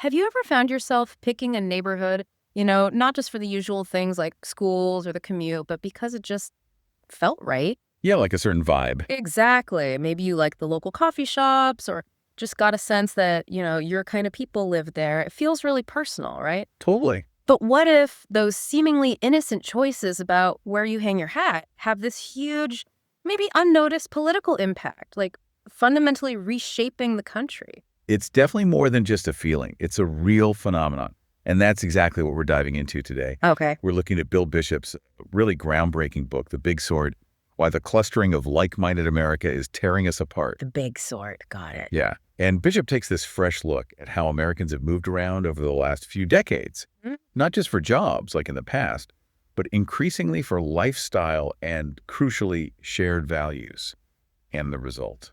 Have you ever found yourself picking a neighborhood, not just for the usual things like schools or the commute, but because it just felt right? Yeah, like a certain vibe. Exactly. Maybe you like the local coffee shops or just got a sense that, your kind of people live there. It feels really personal, right? Totally. But what if those seemingly innocent choices about where you hang your hat have this huge, maybe unnoticed political impact, like fundamentally reshaping the country? It's definitely more than just a feeling. It's a real phenomenon. And that's exactly what we're diving into today. Okay. We're looking at Bill Bishop's really groundbreaking book, The Big Sword, Why the Clustering of Like-Minded America is Tearing Us Apart. The big sort. Got it. Yeah. And Bishop takes this fresh look at how Americans have moved around over the last few decades, Mm. not just for jobs like in the past, but increasingly for lifestyle and, crucially, shared values. And the result,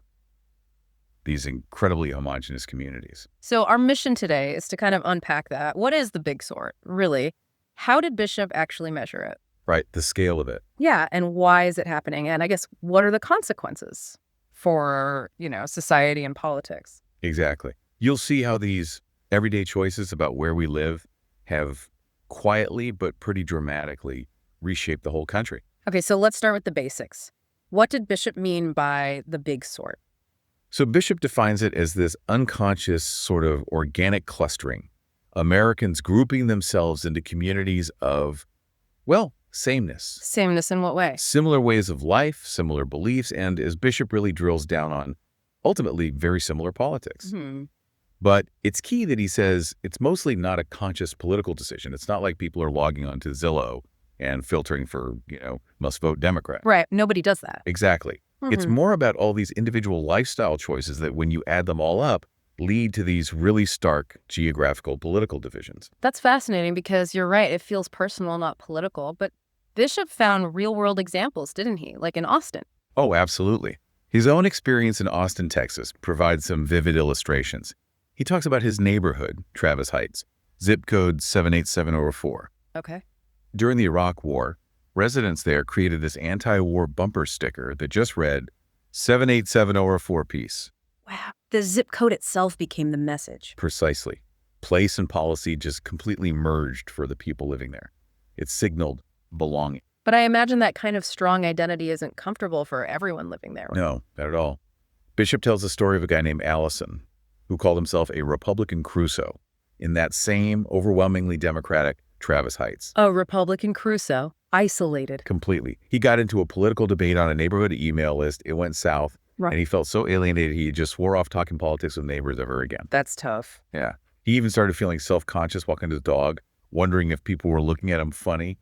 these incredibly homogenous communities. So our mission today is to kind of unpack that. What is the big sort, really? How did Bishop actually measure it? Right, the scale of it. Yeah, and why is it happening? And I guess what are the consequences for, society and politics? Exactly. You'll see how these everyday choices about where we live have quietly but pretty dramatically reshaped the whole country. Okay, so let's start with the basics. What did Bishop mean by the big sort? So Bishop defines it as this unconscious sort of organic clustering, Americans grouping themselves into communities of, well, sameness, Sameness in what way? similar ways of life, similar beliefs, and as Bishop really drills down on, ultimately very similar politics. Hmm. But it's key that he says it's mostly not a conscious political decision. It's not like people are logging onto Zillow and filtering for, must vote Democrat. Right, nobody does that. Exactly. It's Mhm. more about all these individual lifestyle choices that when you add them all up, lead to these really stark geographical political divisions. That's fascinating because you're right, it feels personal, not political. But Bishop found real world examples, didn't he? Like in Austin. Oh, absolutely. His own experience in Austin, Texas provides some vivid illustrations. He talks about his neighborhood, Travis Heights, zip code 78704. Okay. During the Iraq War, residents there created this anti-war bumper sticker that just read 78704 peace. Wow. The zip code itself became the message. Precisely. Place and policy just completely merged for the people living there. It signaled belonging. But I imagine that kind of strong identity isn't comfortable for everyone living there. No, not at all. Bishop tells the story of a guy named Allison, who called himself a Republican Crusoe in that same overwhelmingly Democratic Travis Heights. A Republican Crusoe, isolated. Completely. He got into a political debate on a neighborhood email list. It went south, Right. and he felt so alienated he just swore off talking politics with neighbors ever again. That's tough. Yeah. He even started feeling self-conscious walking his dog, wondering if people were looking at him funny,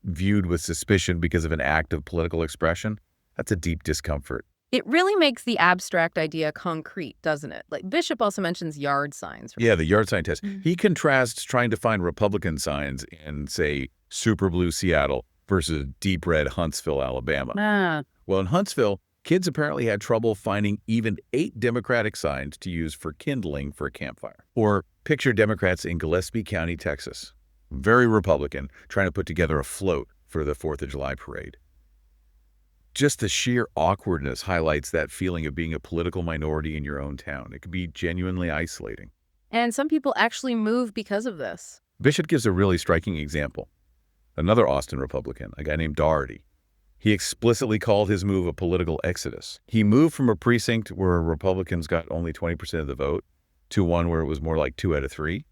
viewed with suspicion because of an act of political expression. That's a deep discomfort. It really makes the abstract idea concrete, doesn't it? Like Bishop also mentions yard signs. Yeah, the yard sign test. Mhm. He contrasts trying to find Republican signs in, say, super blue Seattle versus deep red Huntsville, Alabama. Ah, Well, in Huntsville, kids apparently had trouble finding even 8 Democratic signs to use for kindling for a campfire. Or picture Democrats in Gillespie County, Texas. Very Republican, trying to put together a float for the 4th of July parade. Just the sheer awkwardness highlights that feeling of being a political minority in your own town. It can be genuinely isolating. and some people actually move because of this. Bishop gives a really striking example. Another Austin Republican, a guy named Doherty. He explicitly called his move a political exodus. He moved from a precinct where Republicans got only 20% of the vote to one where it was more like 2 out of 3.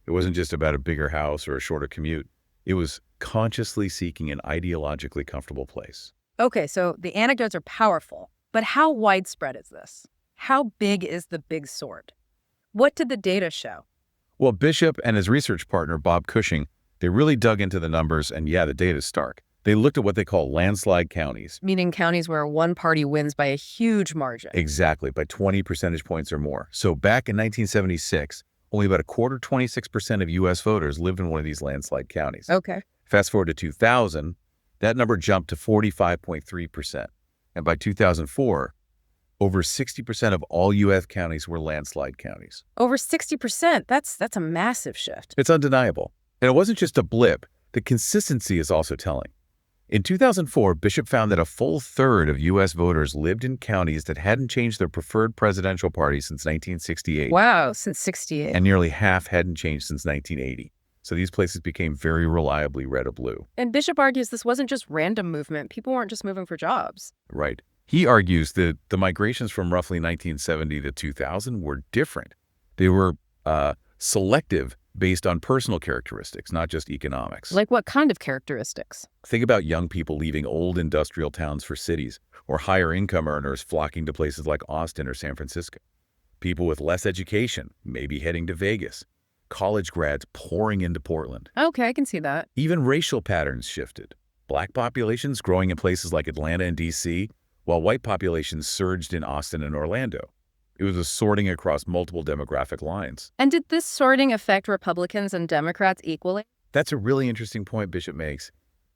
It wasn't just about a bigger house or a shorter commute. It was consciously seeking an ideologically comfortable place. Okay, so the anecdotes are powerful, but how widespread is this? How big is the big sort? What did the data show? Well, Bishop and his research partner, Bob Cushing, they really dug into the numbers, and yeah, the data's stark. They looked at what they call landslide counties. Meaning counties where one party wins by a huge margin. Exactly, by 20 percentage points or more. So back in 1976, only about 26% of U.S. voters lived in one of these landslide counties. Okay. Fast forward to 2000, that number jumped to 45.3%. And by 2004, over 60% of all U.S. counties were landslide counties. Over 60%. That's a massive shift. It's undeniable. And it wasn't just a blip. The consistency is also telling. In 2004, Bishop found that a full third of U.S. voters lived in counties that hadn't changed their preferred presidential party since 1968, Wow, since 68. and nearly half hadn't changed since 1980. So these places became very reliably red or blue. And Bishop argues this wasn't just random movement. People weren't just moving for jobs. Right. He argues that the migrations from roughly 1970 to 2000 were different. They were selective based on personal characteristics, not just economics. Like what kind of characteristics? Think about young people leaving old industrial towns for cities, or higher income earners flocking to places like Austin or San Francisco. People with less education, maybe heading to Vegas. College grads pouring into Portland. Okay, I can see that. Even racial patterns shifted. Black populations growing in places like Atlanta and D.C., while white populations surged in Austin and Orlando. It was a sorting across multiple demographic lines. And did this sorting affect Republicans and Democrats equally? That's a really interesting point Bishop makes.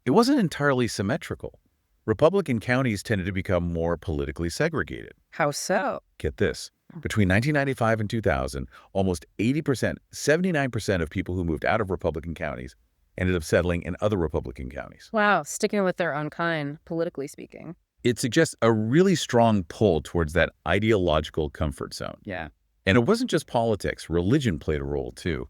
It wasn't entirely symmetrical. Republican counties tended to become more politically segregated. How so? Get this. Between 1995 and 2000, almost 80%, 79% of people who moved out of Republican counties ended up settling in other Republican counties. Wow, sticking with their own kind, politically speaking. It suggests a really strong pull towards that ideological comfort zone. Yeah. And it wasn't just politics. Religion played a role, too.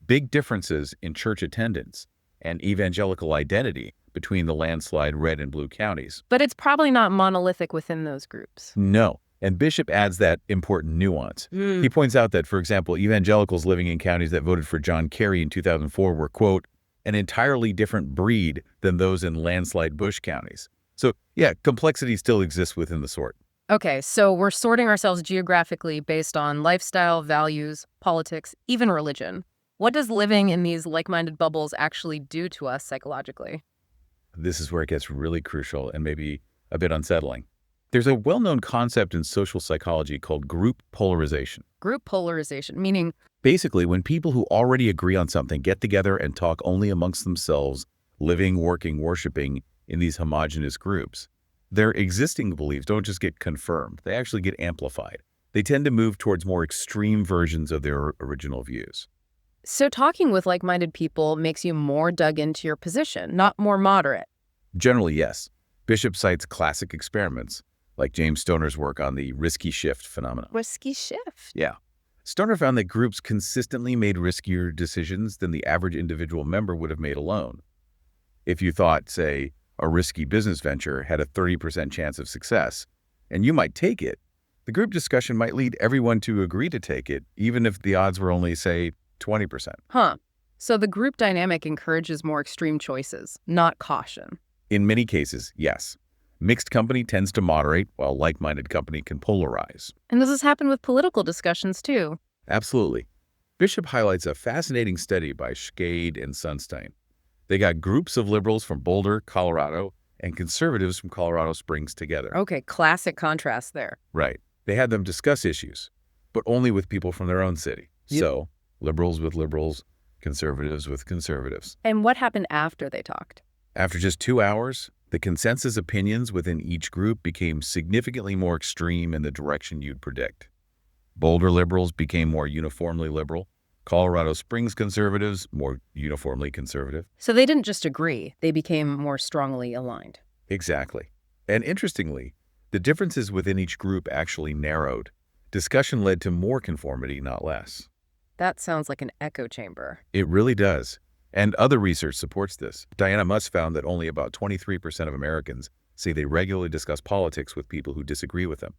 Big differences in church attendance and evangelical identity between the landslide red and blue counties. But it's probably not monolithic within those groups. No. And Bishop adds that important nuance. He points out that, for example, evangelicals living in counties that voted for John Kerry in 2004 were, quote, an entirely different breed than those in landslide Bush counties. So, yeah, complexity still exists within the sort. Okay, so we're sorting ourselves geographically based on lifestyle, values, politics, even religion. What does living in these like-minded bubbles actually do to us psychologically? This is where it gets really crucial and maybe a bit unsettling. There's a well-known concept in social psychology called group polarization. Group polarization, meaning Basically, when people who already agree on something get together and talk only amongst themselves, living, working, worshiping in these homogenous groups, their existing beliefs don't just get confirmed, they actually get amplified. They tend to move towards more extreme versions of their original views. so talking with like-minded people makes you more dug into your position, not more moderate. Generally, yes. Bishop cites classic experiments, like James Stoner's work on the risky shift phenomenon. Risky shift. Yeah. Stoner found that groups consistently made riskier decisions than the average individual member would have made alone. If you thought, say, a risky business venture had a 30% chance of success, and you might take it, the group discussion might lead everyone to agree to take it, even if the odds were only, say, 20%. Huh. So the group dynamic encourages more extreme choices, not caution. In many cases, yes. Mixed company tends to moderate, while like-minded company can polarize. And this has happened with political discussions, too. Absolutely. Bishop highlights a fascinating study by Schade and Sunstein. They got groups of liberals from Boulder, Colorado, and conservatives from Colorado Springs together. Okay, classic contrast there. Right. They had them discuss issues, but only with people from their own city. Yep. So, liberals with liberals, conservatives with conservatives. And what happened after they talked? After just 2 hours, the consensus opinions within each group became significantly more extreme in the direction you'd predict. Boulder liberals became more uniformly liberal. Colorado Springs conservatives more uniformly conservative. So they didn't just agree, they became more strongly aligned. Exactly. And interestingly, the differences within each group actually narrowed. Discussion led to more conformity, not less. That sounds like an echo chamber. It really does. And other research supports this. Diana Muss found that only about 23% of Americans say they regularly discuss politics with people who disagree with them.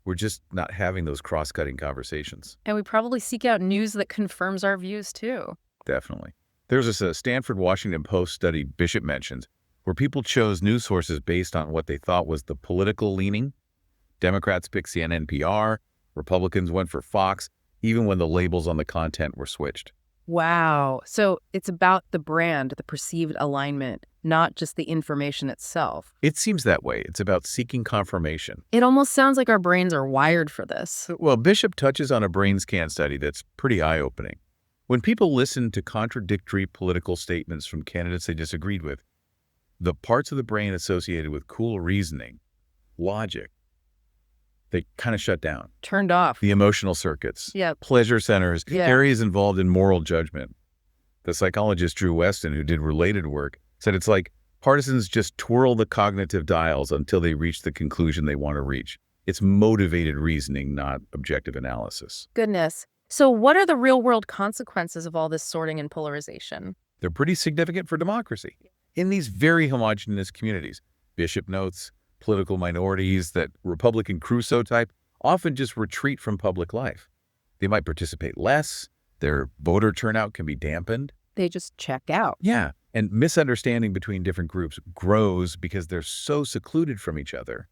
We're just not having those cross-cutting conversations. And we probably seek out news that confirms our views, too. Definitely. There's this Stanford Washington Post study Bishop mentions where people chose news sources based on what they thought was the political leaning. Democrats picked CNN, NPR. Republicans went for Fox, even when the labels on the content were switched. Wow. So it's about the brand, the perceived alignment, not just the information itself. It seems that way. It's about seeking confirmation. It almost sounds like our brains are wired for this. Well, Bishop touches on a brain scan study that's pretty eye-opening. When people listen to contradictory political statements from candidates they disagreed with, the parts of the brain associated with cool reasoning, logic, they kind of shut down. Turned off. The emotional circuits, Yeah. pleasure centers, Yeah. areas involved in moral judgment. The psychologist Drew Weston, who did related work, said it's like Partisans just twirl the cognitive dials until they reach the conclusion they want to reach. It's motivated reasoning, not objective analysis. Goodness. So what are the real-world consequences of all this sorting and polarization? They're pretty significant for democracy. In these very homogenous communities, Bishop notes political minorities, that Republican Crusoe type, often just retreat from public life. They might participate less, their voter turnout can be dampened. They just check out. Yeah, and misunderstanding between different groups grows because they're so secluded from each other.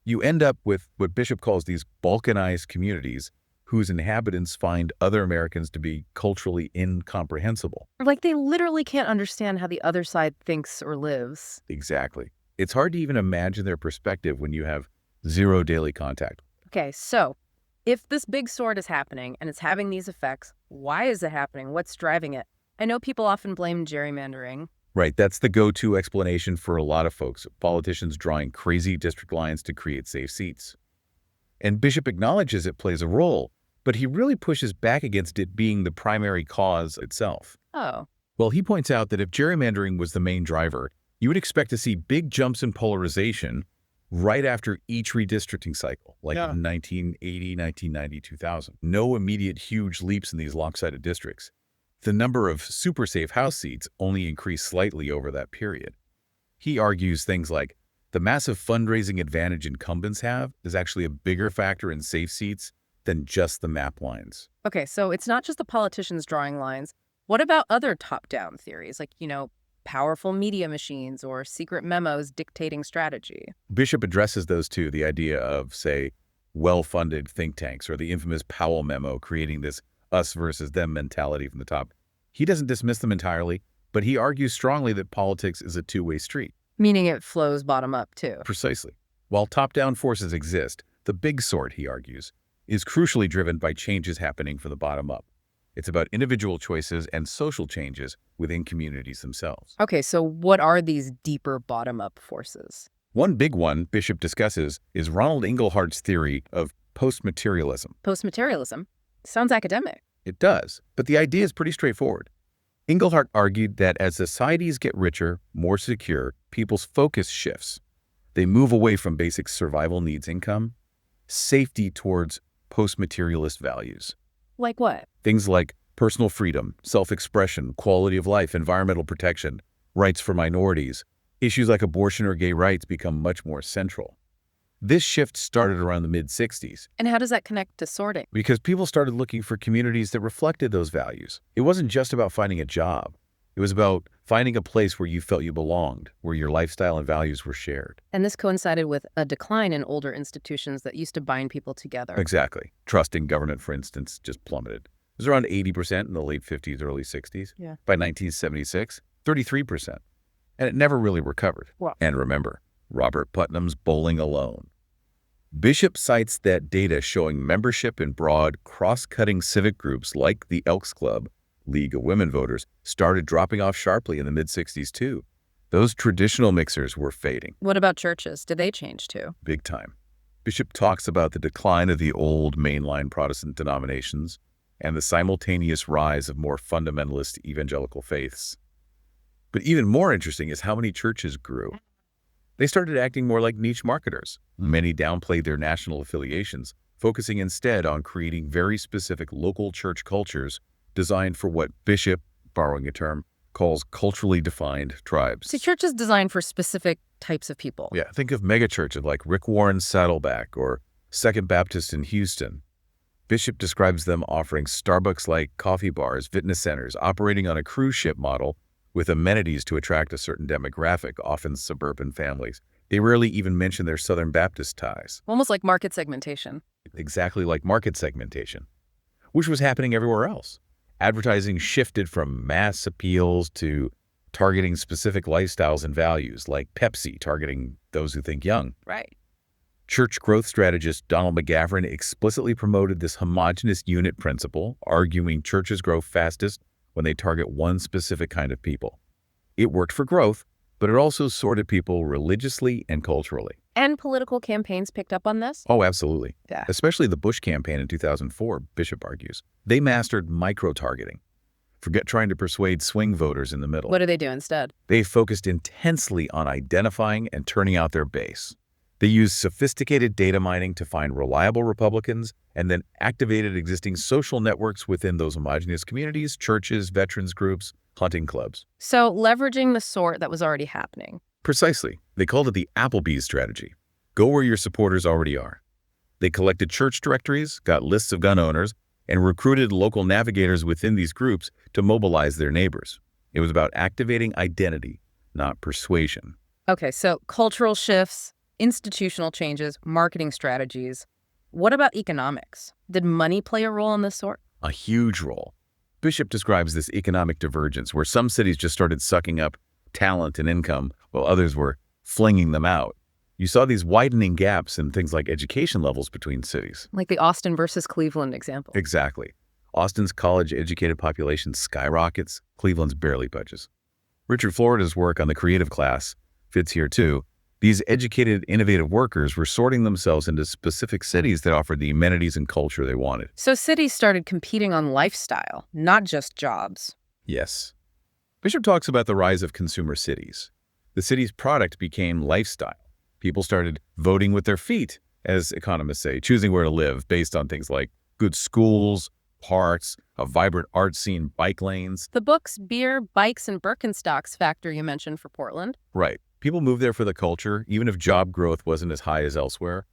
You end up with what Bishop calls these balkanized communities whose inhabitants find other Americans to be culturally incomprehensible. Like they literally can't understand how the other side thinks or lives. Exactly. It's hard to even imagine their perspective when you have zero daily contact. Okay, so if this big sort is happening and it's having these effects, why is it happening? What's driving it? I know people often blame gerrymandering. Right, that's the go-to explanation for a lot of folks, politicians drawing crazy district lines to create safe seats. And Bishop acknowledges it plays a role, but he really pushes back against it being the primary cause itself. Oh. Well, he points out that if gerrymandering was the main driver, you would expect to see big jumps in polarization right after each redistricting cycle, like in 1980, 1990, 2000. No immediate huge leaps in these lopsided districts. The number of super safe House seats only increased slightly over that period. He argues things like the massive fundraising advantage incumbents have is actually a bigger factor in safe seats than just the map lines. Okay, so it's not just the politicians drawing lines. What about other top-down theories, like, powerful media machines or secret memos dictating strategy? Bishop addresses those too, the idea of, say, well-funded think tanks or the infamous Powell memo creating this us versus them mentality from the top. He doesn't dismiss them entirely, but he argues strongly that politics is a two-way street. Meaning it flows bottom up, too. Precisely. While top-down forces exist, the big sort, he argues, is crucially driven by changes happening from the bottom up. It's about individual choices and social changes within communities themselves. Okay, so what are these deeper bottom-up forces? One big one Bishop discusses is Ronald Inglehart's theory of post-materialism. Post-materialism? Sounds academic. It does, but the idea is pretty straightforward. Inglehart argued that as societies get richer, more secure, people's focus shifts. They move away from basic survival needs income, safety towards post-materialist values. Like what? Things like personal freedom, self-expression, quality of life, environmental protection, rights for minorities. Issues like abortion or gay rights become much more central. This shift started around the mid-60s. And how does that connect to sorting? Because people started looking for communities that reflected those values. It wasn't just about finding a job. It was about finding a place where you felt you belonged, where your lifestyle and values were shared. And this coincided with a decline in older institutions that used to bind people together. Exactly. Trust in government, for instance, just plummeted. It was around 80% in the late 50s, early 60s. Yeah. By 1976, 33%. And it never really recovered. Wow. And remember, Robert Putnam's Bowling Alone. Bishop cites that data showing membership in broad, cross-cutting civic groups like the Elks Club, League of Women Voters, started dropping off sharply in the mid-60s too. Those traditional mixers were fading. What about churches? Did they change too? Big time. Bishop talks about the decline of the old mainline Protestant denominations and the simultaneous rise of more fundamentalist evangelical faiths. But even more interesting is how many churches grew. They started acting more like niche marketers. Many downplayed their national affiliations, focusing instead on creating very specific local church cultures designed for what Bishop, borrowing a term, calls culturally defined tribes. So church is designed for specific types of people. Yeah, think of megachurches like Rick Warren's Saddleback or Second Baptist in Houston. Bishop describes them offering Starbucks-like coffee bars, fitness centers, operating on a cruise ship model with amenities to attract a certain demographic, often suburban families. They rarely even mention their Southern Baptist ties. Almost like market segmentation. Exactly like market segmentation, which was happening everywhere else. Advertising shifted from mass appeals to targeting specific lifestyles and values, like Pepsi targeting those who think young. Right. Church growth strategist Donald McGavran explicitly promoted this homogenous unit principle, arguing churches grow fastest when they target one specific kind of people. It worked for growth, but it also sorted people religiously and culturally. And political campaigns picked up on this? Oh, absolutely. Yeah. Especially the Bush campaign in 2004, Bishop argues. They mastered micro-targeting. Forget trying to persuade swing voters in the middle. What do they do instead? They focused intensely on identifying and turning out their base. They used sophisticated data mining to find reliable Republicans and then activated existing social networks within those homogenous communities, churches, veterans groups, hunting clubs. So leveraging the sort that was already happening. Precisely. They called it the Applebee's strategy. Go where your supporters already are. They collected church directories, got lists of gun owners, and recruited local navigators within these groups to mobilize their neighbors. It was about activating identity, not persuasion. Okay, so cultural shifts, institutional changes, marketing strategies. What about economics? Did money play a role in this sort? A huge role. Bishop describes this economic divergence where some cities just started sucking up talent and income while others were flinging them out. You saw these widening gaps in things like education levels between cities. Like the Austin versus Cleveland example. Exactly. Austin's college-educated population skyrockets, Cleveland's barely budges. Richard Florida's work on the creative class fits here too. These educated, innovative workers were sorting themselves into specific cities that offered the amenities and culture they wanted. So cities started competing on lifestyle, not just jobs. Yes. Bishop talks about the rise of consumer cities. The city's product became lifestyle. People started voting with their feet, as economists say, choosing where to live based on things like good schools, parks, a vibrant art scene, bike lanes. The books, beer, bikes, and Birkenstocks factor you mentioned for Portland. Right. People moved there for the culture, even if job growth wasn't as high as elsewhere.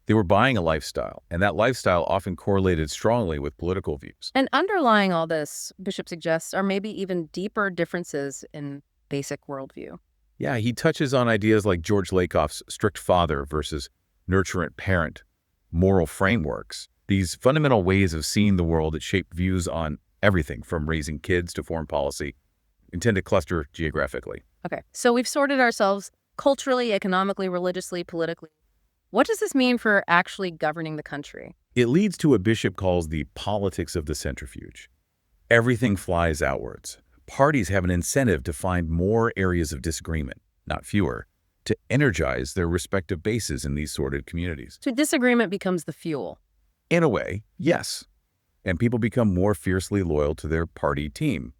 They were buying a lifestyle, and that lifestyle often correlated strongly with political views. And underlying all this, Bishop suggests, are maybe even deeper differences in basic worldview. Yeah, he touches on ideas like George Lakoff's strict father versus nurturant parent, moral frameworks, these fundamental ways of seeing the world that shape views on everything from raising kids to foreign policy, intend to cluster geographically. Okay, so we've sorted ourselves culturally, economically, religiously, politically. What does this mean for actually governing the country? It leads to what Bishop calls the politics of the centrifuge. Everything flies outwards. Parties have an incentive to find more areas of disagreement, not fewer, to energize their respective bases in these sorted communities. So disagreement becomes the fuel. In a way, yes. And people become more fiercely loyal to their party team.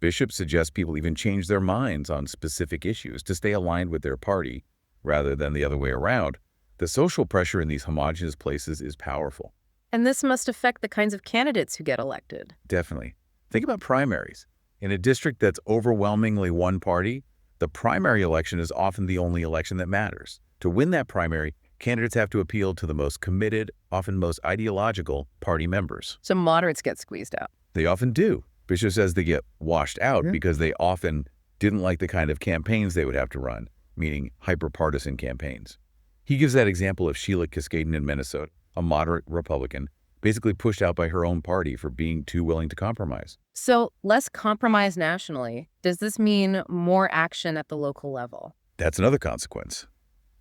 Bishop suggests people even change their minds on specific issues to stay aligned with their party rather than the other way around. The social pressure in these homogenous places is powerful. And this must affect the kinds of candidates who get elected. Definitely. Think about primaries. In a district that's overwhelmingly one party, the primary election is often the only election that matters. To win that primary, candidates have to appeal to the most committed, often most ideological party members. So moderates get squeezed out. They often do. Bishop says they get washed out because they often didn't like the kind of campaigns they would have to run, meaning hyper-partisan campaigns. He gives that example of Sheila Cascaden in Minnesota, a moderate Republican, basically pushed out by her own party for being too willing to compromise. So less compromise nationally. Does this mean more action at the local level? That's another consequence.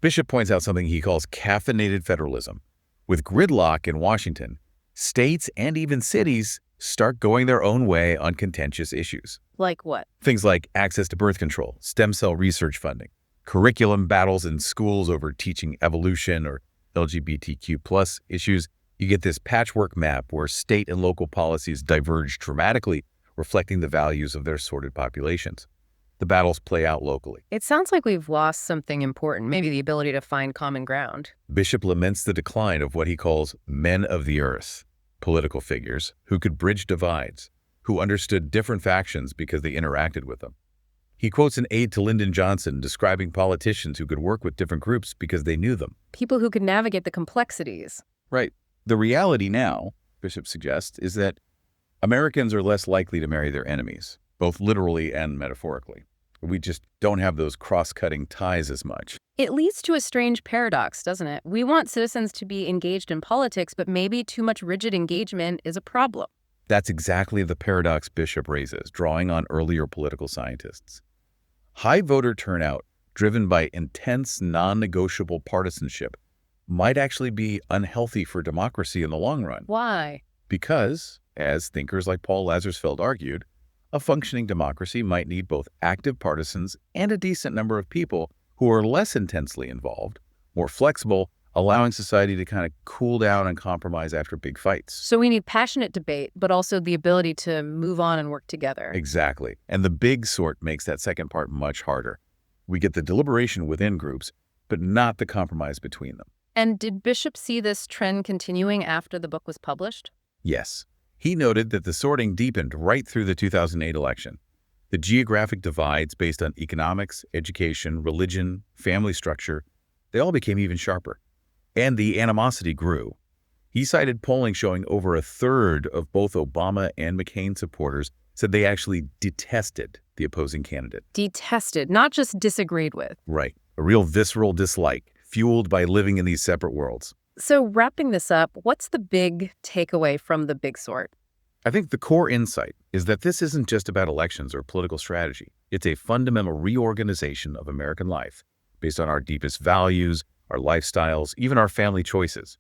Bishop points out something he calls caffeinated federalism. With gridlock in Washington, states and even cities start going their own way on contentious issues. Like what? Things like access to birth control, stem cell research funding, curriculum battles in schools over teaching evolution or LGBTQ+ issues. You get this patchwork map where state and local policies diverge dramatically, reflecting the values of their sorted populations. The battles play out locally. It sounds like we've lost something important, maybe the ability to find common ground. Bishop laments the decline of what he calls men of the earth, political figures who could bridge divides, who understood different factions because they interacted with them. He quotes an aide to Lyndon Johnson describing politicians who could work with different groups because they knew them. People who could navigate the complexities. Right. The reality now, Bishop suggests, is that Americans are less likely to marry their enemies, both literally and metaphorically. We just don't have those cross-cutting ties as much. It leads to a strange paradox, doesn't it? We want citizens to be engaged in politics, but maybe too much rigid engagement is a problem. That's exactly the paradox Bishop raises, drawing on earlier political scientists. High voter turnout, driven by intense, non-negotiable partisanship, might actually be unhealthy for democracy in the long run. Why? Because, as thinkers like Paul Lazarsfeld argued, a functioning democracy might need both active partisans and a decent number of people who are less intensely involved, more flexible, allowing society to kind of cool down and compromise after big fights. So we need passionate debate, but also the ability to move on and work together. Exactly. And the big sort makes that second part much harder. We get the deliberation within groups, but not the compromise between them. And did Bishop see this trend continuing after the book was published? Yes. He noted that the sorting deepened right through the 2008 election. The geographic divides based on economics, education, religion, family structure, they all became even sharper. And the animosity grew. He cited polling showing over a third of both Obama and McCain supporters said they actually detested the opposing candidate. Detested, not just disagreed with. Right. A real visceral dislike, fueled by living in these separate worlds. So wrapping this up, what's the big takeaway from the big sort? I think the core insight is that this isn't just about elections or political strategy. It's a fundamental reorganization of American life based on our deepest values, our lifestyles, even our family choices.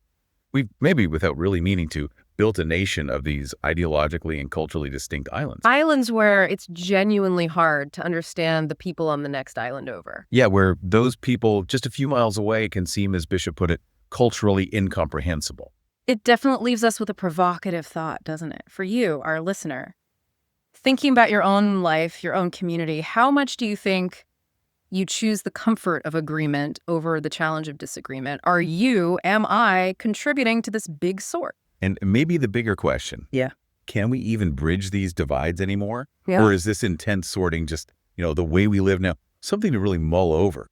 We've, maybe without really meaning to, built a nation of these ideologically and culturally distinct islands. Islands where it's genuinely hard to understand the people on the next island over. Yeah, where those people just a few miles away can seem, as Bishop put it, culturally incomprehensible. It definitely leaves us with a provocative thought, doesn't it? For you, our listener, thinking about your own life, your own community, how much do you think you choose the comfort of agreement over the challenge of disagreement? Am I contributing to this big sort? And maybe the bigger question, Yeah. can we even bridge these divides anymore? Yeah. Or is this intense sorting just, the way we live now, something to really mull over?